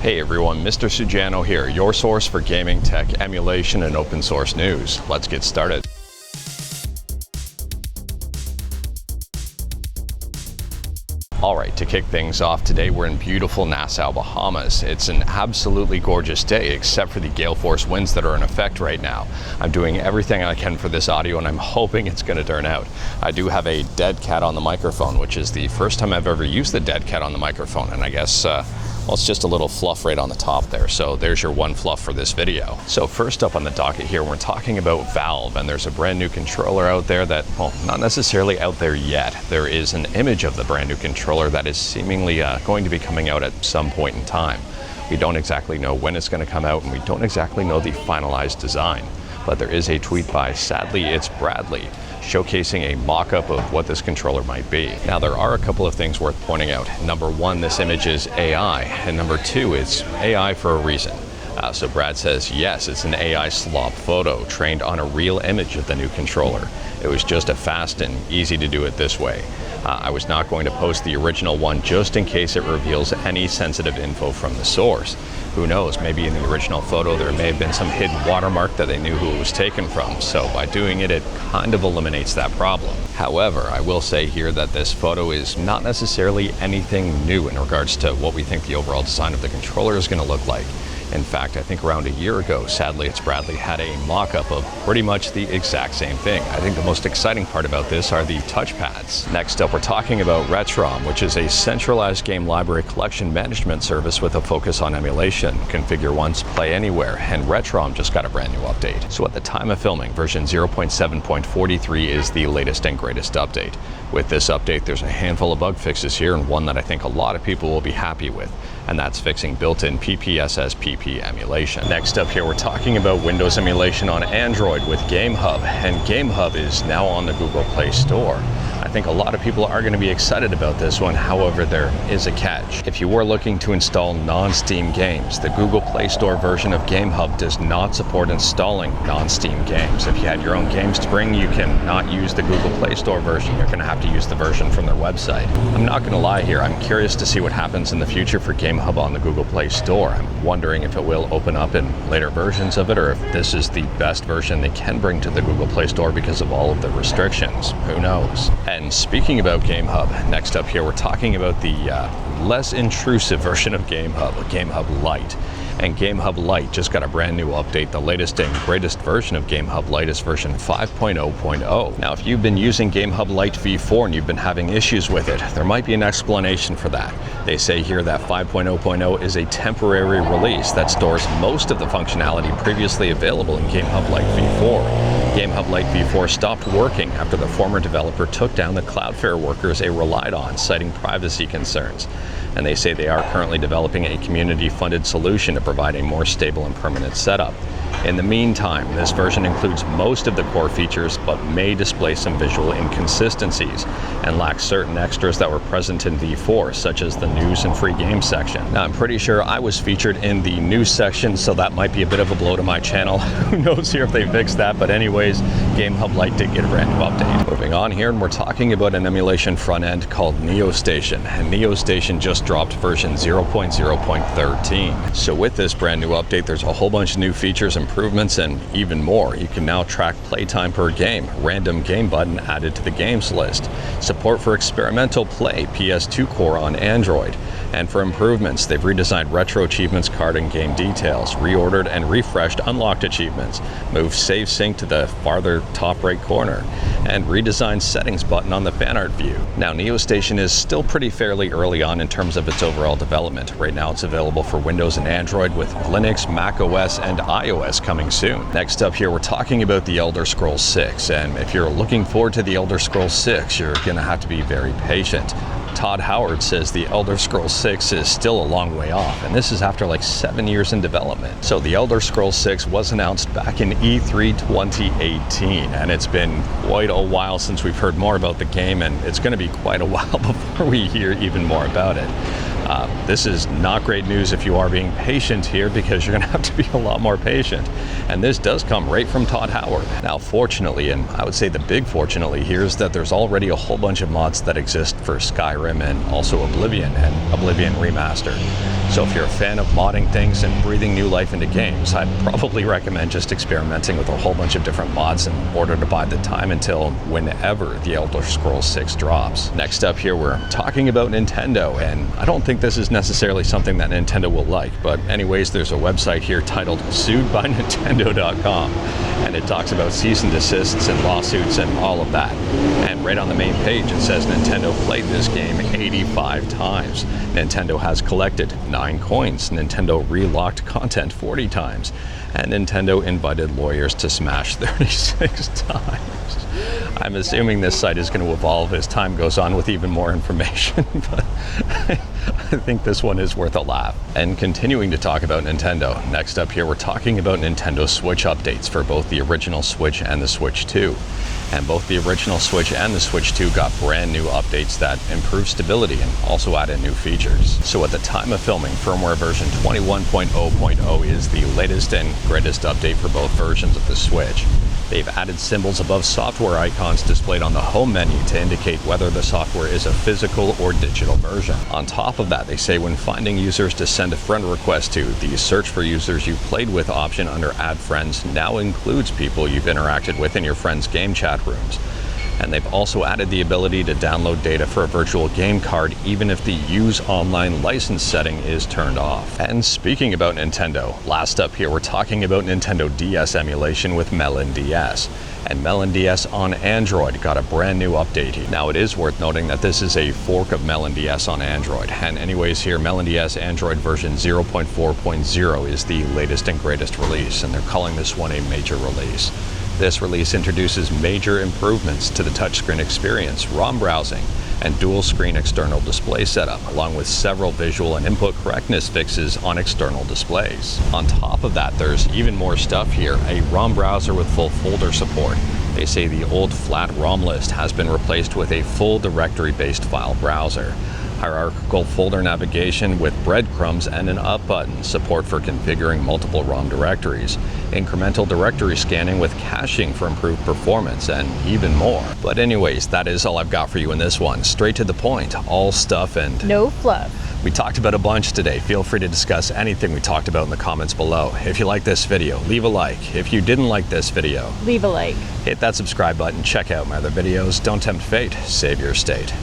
Hey everyone, Mr. Sujano here, your source for gaming, tech, emulation, and open source news. Let's get started. Alright, to kick things off today, we're in beautiful Nassau, Bahamas. It's an absolutely gorgeous day, except for the gale force winds that are in effect right now. I'm doing everything I can for this audio, and I'm hoping it's going to turn out. I do have a dead cat on the microphone, which is the first time I've ever used the dead cat on the microphone, and I guess well, it's just a little fluff right on the top there. So there's your one fluff for this video. So first up on the docket here, we're talking about Valve, and there's a brand new controller out there that, well, not necessarily out there yet. There is an image of the brand new controller that is seemingly going to be coming out at some point in time. We don't exactly know when it's going to come out, and we don't exactly know the finalized design. But there is a tweet by Sadly It's Bradley showcasing a mock-up of what this controller might be. Now, there are a couple of things worth pointing out. Number one, this image is AI, and number two, it's AI for a reason. So Brad says, yes, it's an AI slop photo trained on a real image of the new controller. It was just a fast and easy to do it this way. I was not going to post the original one just in case it reveals any sensitive info from the source. Who knows, maybe in the original photo there may have been some hidden watermark that they knew who it was taken from, so by doing it, it kind of eliminates that problem. However, I will say here that this photo is not necessarily anything new in regards to what we think the overall design of the controller is going to look like. In fact, I think around a year ago, Sadly It's Bradley had a mock-up of pretty much the exact same thing. I think the most exciting part about this are the touchpads. Next up, we're talking about Retrom, which is a centralized game library collection management service with a focus on emulation. Configure once, play anywhere, and Retrom just got a brand new update. So at the time of filming, version 0.7.43 is the latest and greatest update. With this update, there's a handful of bug fixes here, and one that I think a lot of people will be happy with, and that's fixing built-in PPSSPP emulation. Next up here, we're talking about Windows emulation on Android with GameHub, and GameHub is now on the Google Play Store. I think a lot of people are going to be excited about this one, however, there is a catch. If you were looking to install non-Steam games, the Google Play Store version of GameHub does not support installing non-Steam games. If you had your own games to bring, you cannot use the Google Play Store version. You're going to have to use the version from their website. I'm not going to lie here, I'm curious to see what happens in the future for GameHub on the Google Play Store. I'm wondering if it will open up in later versions of it, or if this is the best version they can bring to the Google Play Store because of all of the restrictions. Who knows? And speaking about GameHub, next up here we're talking about the less intrusive version of GameHub Lite. And GameHub Lite just got a brand new update. The latest and greatest version of GameHub Lite is version 5.0.0. Now, if you've been using GameHub Lite v4 and you've been having issues with it, there might be an explanation for that. They say here that 5.0.0 is a temporary release that stores most of the functionality previously available in GameHub Lite v4. GameHub Lite v4 stopped working after the former developer took down the Cloudflare workers it relied on, citing privacy concerns. And they say they are currently developing a community-funded solution to provide a more stable and permanent setup. In the meantime, this version includes most of the core features, but may display some visual inconsistencies and lacks certain extras that were present in v4, such as the news and free games section. Now, I'm pretty sure I was featured in the news section, so that might be a bit of a blow to my channel. Who knows here if they fixed that, but anyways, GameHub Lite did get a brand new update. Moving on here, and we're talking about an emulation front end called Neostation, and Neostation just dropped version 0.0.13. So with this brand new update, there's a whole bunch of new features, improvements, and even more. You can now track playtime per game, random game button added to the games list, support for experimental play PS2 core on Android, and for improvements, they've redesigned retro achievements card and game details, reordered and refreshed unlocked achievements, moved save sync to the farther top right corner, and redesigned settings button on the fan art view. Now, Neostation is still pretty fairly early on in terms of its overall development. Right now it's available for Windows and Android, with Linux, Mac OS, and iOS coming soon. Next up here, we're talking about The Elder Scrolls 6, and if you're looking forward to The Elder Scrolls 6, you're gonna have to be very patient. Todd Howard says The Elder Scrolls 6 is still a long way off, and this is after like 7 years in development. So The Elder Scrolls 6 was announced back in E3 2018, and it's been quite a while since we've heard more about the game, and it's going to be quite a while before we hear even more about it. This is not great news if you are being patient here, because you're going to have to be a lot more patient. And this does come right from Todd Howard. Now, fortunately, and I would say the big fortunately here, is that there's already a whole bunch of mods that exist for Skyrim and also Oblivion and Oblivion Remastered. So if you're a fan of modding things and breathing new life into games, I'd probably recommend just experimenting with a whole bunch of different mods in order to buy the time until whenever the Elder Scrolls 6 drops. Next up here, we're talking about Nintendo, and I don't think this is necessarily something that Nintendo will like, but anyways, there's a website here titled suedbynintendo.com, and it talks about cease and desists and lawsuits and all of that. And right on the main page it says Nintendo played this game 85 times. Nintendo has collected 9 coins. Nintendo relocked content 40 times. And Nintendo invited lawyers to smash 36 times. I'm assuming this site is going to evolve as time goes on with even more information, but I think this one is worth a laugh. And continuing to talk about Nintendo, next up here we're talking about Nintendo Switch updates for both the original Switch and the Switch 2. And both the original Switch and the Switch 2 got brand new updates that improve stability and also added new features. So at the time of filming, firmware version 21.0.0 is the latest and greatest update for both versions of the Switch. They've added symbols above software icons displayed on the home menu to indicate whether the software is a physical or digital version. On top of that, they say when finding users to send a friend request to, the search for users you played with option under Add Friends now includes people you've interacted with in your friends' game chat rooms. And they've also added the ability to download data for a virtual game card even if the Use Online license setting is turned off. And speaking about Nintendo, last up here we're talking about Nintendo DS emulation with MelonDS. And MelonDS on Android got a brand new update here. Now it is worth noting that this is a fork of MelonDS on Android. And anyways here, MelonDS Android version 0.4.0 is the latest and greatest release, and they're calling this one a major release. This release introduces major improvements to the touchscreen experience, ROM browsing, and dual screen external display setup, along with several visual and input correctness fixes on external displays. On top of that, there's even more stuff here, a ROM browser with full folder support. They say the old flat ROM list has been replaced with a full directory-based file browser. Hierarchical folder navigation with breadcrumbs and an up button, support for configuring multiple ROM directories, incremental directory scanning with caching for improved performance, and even more. But anyways, that is all I've got for you in this one. Straight to the point, all stuff and no fluff. We talked about a bunch today. Feel free to discuss anything we talked about in the comments below. If you like this video, leave a like. If you didn't like this video, leave a like. Hit that subscribe button. Check out my other videos. Don't tempt fate. Save your state.